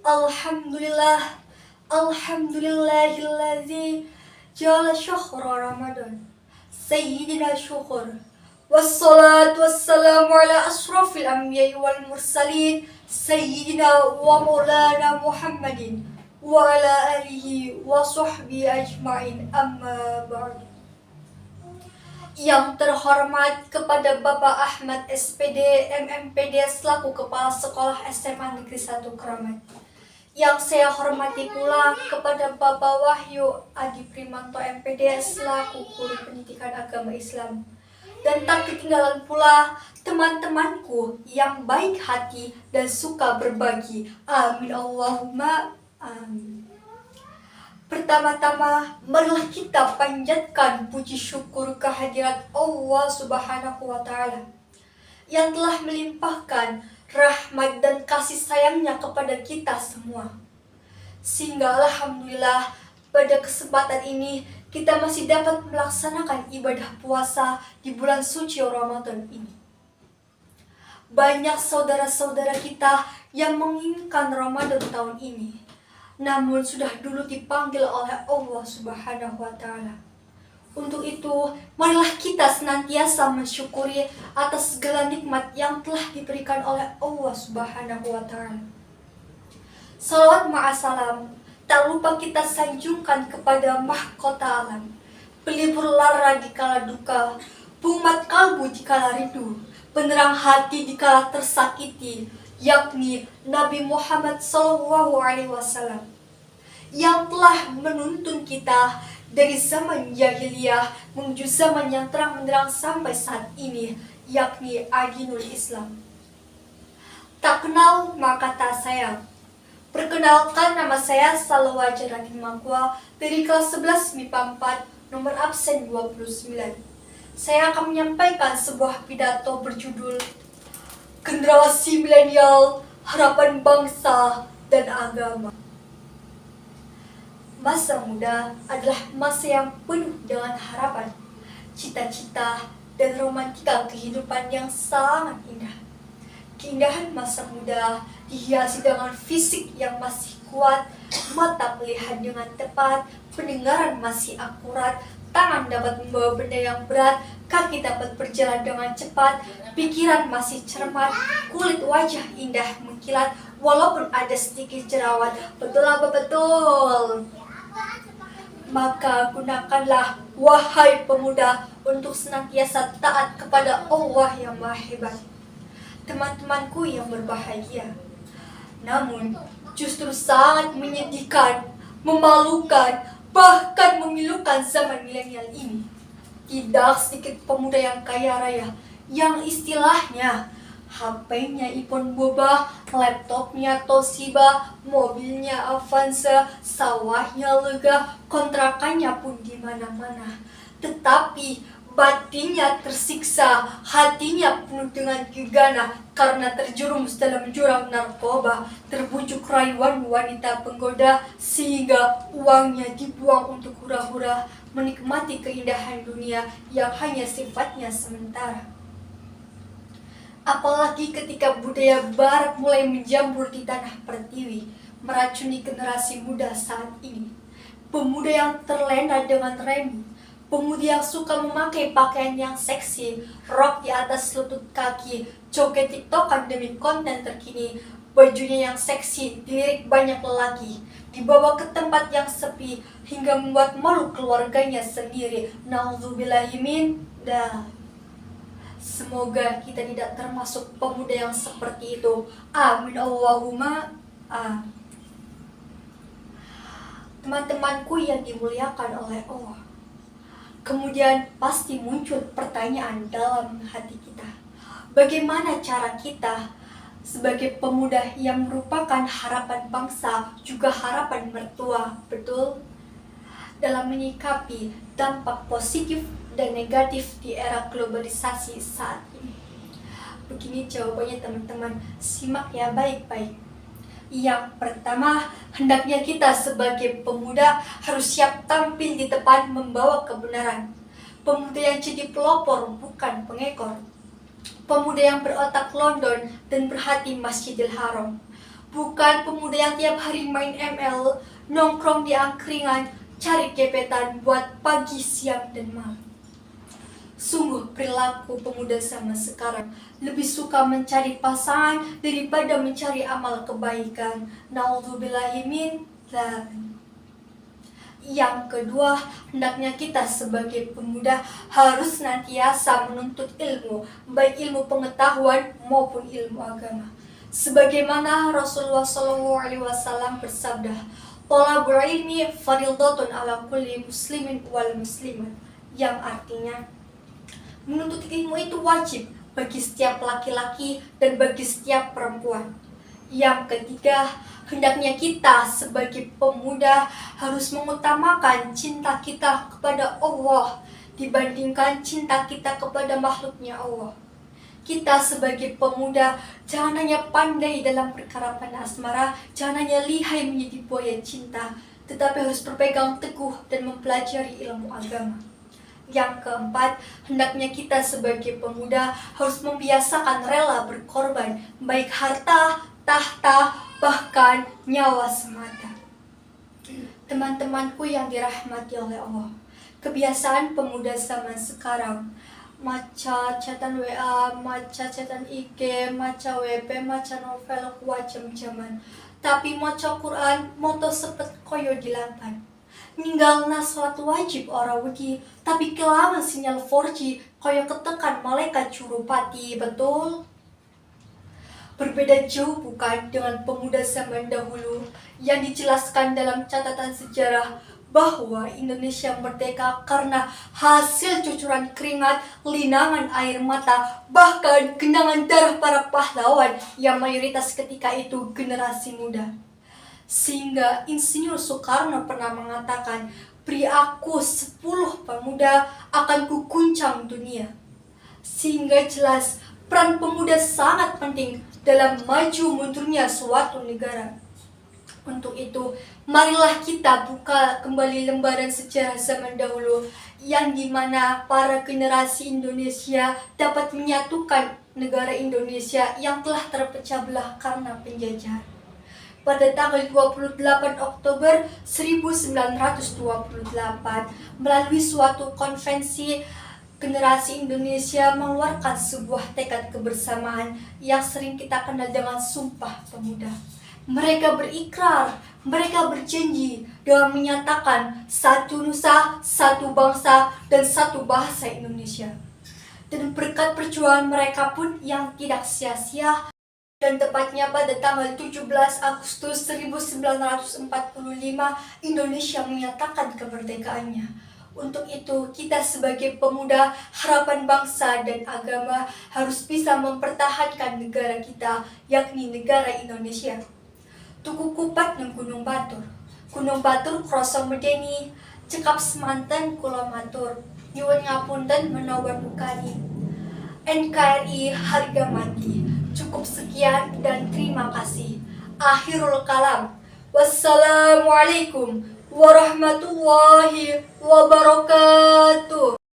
Alhamdulillah, Alhamdulillahilladzi ja'ala syahra Ramadan Sayyidina syukur. Wassalatu wassalamu ala asrafil anbiya'i wal mursalin Sayyidina wa maulana Muhammadin wa ala alihi wa sahbihi ajma'in, amma ba'du. Yang terhormat kepada Bapak Ahmad SPD MMPD selaku Kepala Sekolah SMA Negeri 1 Kramat. Yang saya hormati pula kepada Bapak Wahyu Adi Primanto MPD selaku Guru Pendidikan Agama Islam. Dan tak ketinggalan pula teman-temanku yang baik hati dan suka berbagi. Amin Allahumma amin. Pertama-tama, marilah kita panjatkan puji syukur kehadirat Allah Subhanahu wa Ta'ala yang telah melimpahkan rahmat dan kasih sayangnya kepada kita semua. Sehingga alhamdulillah pada kesempatan ini kita masih dapat melaksanakan ibadah puasa di bulan suci Ramadan ini. Banyak saudara-saudara kita yang menginginkan Ramadan tahun ini, namun sudah dulu dipanggil oleh Allah Subhanahu wa Ta'ala. Untuk itu, marilah kita senantiasa mensyukuri atas segala nikmat yang telah diberikan oleh Allah Subhanahu wa Ta'ala. Salawat ma'asalam, tak lupa kita sanjungkan kepada mahkota alam, pelipur lara di kala duka, penguat kalbu di kala rindu, penerang hati di kala tersakiti, yakni Nabi Muhammad SAW, yang telah menuntun kita dari zaman jahiliyah menuju zaman yang terang benderang sampai saat ini, yakni Adinul Islam. Tak kenal maka tak sayang. Perkenalkan, nama saya Salawajah Radin Mangkwa dari kelas 11 MIPA 4 nomor absen 29. Saya akan menyampaikan sebuah pidato berjudul Generasi Milenial, Harapan Bangsa dan Agama. Masa muda adalah masa yang penuh dengan harapan, cita-cita, dan romantika kehidupan yang sangat indah. Keindahan masa muda dihiasi dengan fisik yang masih kuat, mata melihat dengan tepat, pendengaran masih akurat, tangan dapat membawa benda yang berat, kaki dapat berjalan dengan cepat, pikiran masih cermat, kulit wajah indah mengkilat, walaupun ada sedikit jerawat. Betul apa betul? Maka gunakanlah, wahai pemuda, untuk senantiasa taat kepada Allah yang Maha Hebat. Teman-temanku yang berbahagia, namun justru sangat menyedihkan, memalukan, bahkan memilukan zaman milenial ini. Tidak sedikit pemuda yang kaya raya, yang istilahnya HP-nya iPhone Boba, laptopnya Toshiba, mobilnya Avanza, sawahnya Lega, kontrakannya pun di mana-mana. Tetapi batinnya tersiksa, hatinya penuh dengan gegana karena terjerumus dalam jurang narkoba, terbujuk rayuan wanita penggoda, sehingga uangnya dibuang untuk hura-hura, menikmati keindahan dunia yang hanya sifatnya sementara. Apalagi ketika budaya barat mulai menjamur di tanah pertiwi, meracuni generasi muda saat ini. Pemuda yang terlena dengan remi, pemuda yang suka memakai pakaian yang seksi, rok di atas lutut kaki, joget tiktokan demi konten terkini, bajunya yang seksi dilirik banyak lelaki, dibawa ke tempat yang sepi hingga membuat malu keluarganya sendiri. Nauzubillahi min dzalik. Semoga kita tidak termasuk pemuda yang seperti itu. Amin Allahumma amin. Teman-temanku yang dimuliakan oleh Allah, kemudian pasti muncul pertanyaan dalam hati kita. Bagaimana cara kita sebagai pemuda yang merupakan harapan bangsa, juga harapan mertua, betul? Dalam menyikapi dampak positif dan negatif di era globalisasi saat ini. Begini jawabannya teman-teman, simak ya baik-baik. Yang pertama, hendaknya kita sebagai pemuda harus siap tampil di depan membawa kebenaran. Pemuda yang jadi pelopor bukan pengekor. Pemuda yang berotak London dan berhati Masjidil Haram. bukan pemuda yang tiap hari main ML, nongkrong di angkringan, cari gebetan buat pagi, siang, dan malam. Sungguh perilaku pemuda zaman sekarang lebih suka mencari pasangan daripada mencari amal kebaikan. Naudzubillahi min dzalik. Yang kedua, hendaknya kita sebagai pemuda harus senantiasa menuntut ilmu, baik ilmu pengetahuan maupun ilmu agama. Sebagaimana Rasulullah SAW bersabda, "Thalabul ilmi fardhatun ala kulli muslimin wal muslimat," yang artinya menuntut ilmu itu wajib bagi setiap laki-laki dan bagi setiap perempuan. Yang ketiga, hendaknya kita sebagai pemuda harus mengutamakan cinta kita kepada Allah dibandingkan cinta kita kepada makhluknya Allah. Kita sebagai pemuda jangan hanya pandai dalam perkara asmara, jangan hanya lihai menjadi buaya cinta, tetapi harus berpegang teguh dan mempelajari ilmu agama. Yang keempat, hendaknya kita sebagai pemuda harus membiasakan rela berkorban, baik harta, tahta, bahkan nyawa semata. Teman-temanku yang dirahmati oleh Allah, kebiasaan pemuda zaman sekarang, maca chatan WA, maca chatan IG, maca WP, maca novel wajam jaman, tapi maca Quran moto sepet koyo dilampan. Ninggalna salat wajib ora wedi, tapi kelawan sinyal 4G koyo ketekan malaikat curupati, betul? Berbeda jauh bukan dengan pemuda zaman dahulu yang dijelaskan dalam catatan sejarah bahwa Indonesia merdeka karena hasil cucuran keringat, linangan air mata, bahkan genangan darah para pahlawan yang mayoritas ketika itu generasi muda. Sehingga Insinyur Soekarno pernah mengatakan, "Beri aku 10 pemuda akan kuguncang dunia." Sehingga jelas peran pemuda sangat penting dalam maju mundurnya suatu negara. Untuk itu, marilah kita buka kembali lembaran sejarah zaman dahulu yang dimana para generasi Indonesia dapat menyatukan negara Indonesia yang telah terpecah belah karena penjajahan. Pada tanggal 28 Oktober 1928, melalui suatu konvensi, generasi Indonesia mengeluarkan sebuah tekad kebersamaan yang sering kita kenal dengan Sumpah Pemuda. Mereka berikrar, mereka berjanji dengan menyatakan satu nusa, satu bangsa, dan satu bahasa Indonesia. Dan berkat perjuangan mereka pun yang tidak sia-sia, dan tepatnya pada tanggal 17 Agustus 1945, Indonesia menyatakan kemerdekaannya. Untuk itu, kita sebagai pemuda harapan bangsa dan agama harus bisa mempertahankan negara kita, yakni negara Indonesia. Tuku kupat nang Gunung Batur. Gunung Batur kroso medeni, cekap semanten kula matur. Nyuwun ngapunten menawa dukani. NKRI harga mati. Cukup sekian dan terima kasih. Akhirul kalam. Wassalamualaikum warahmatullahi wabarakatuh.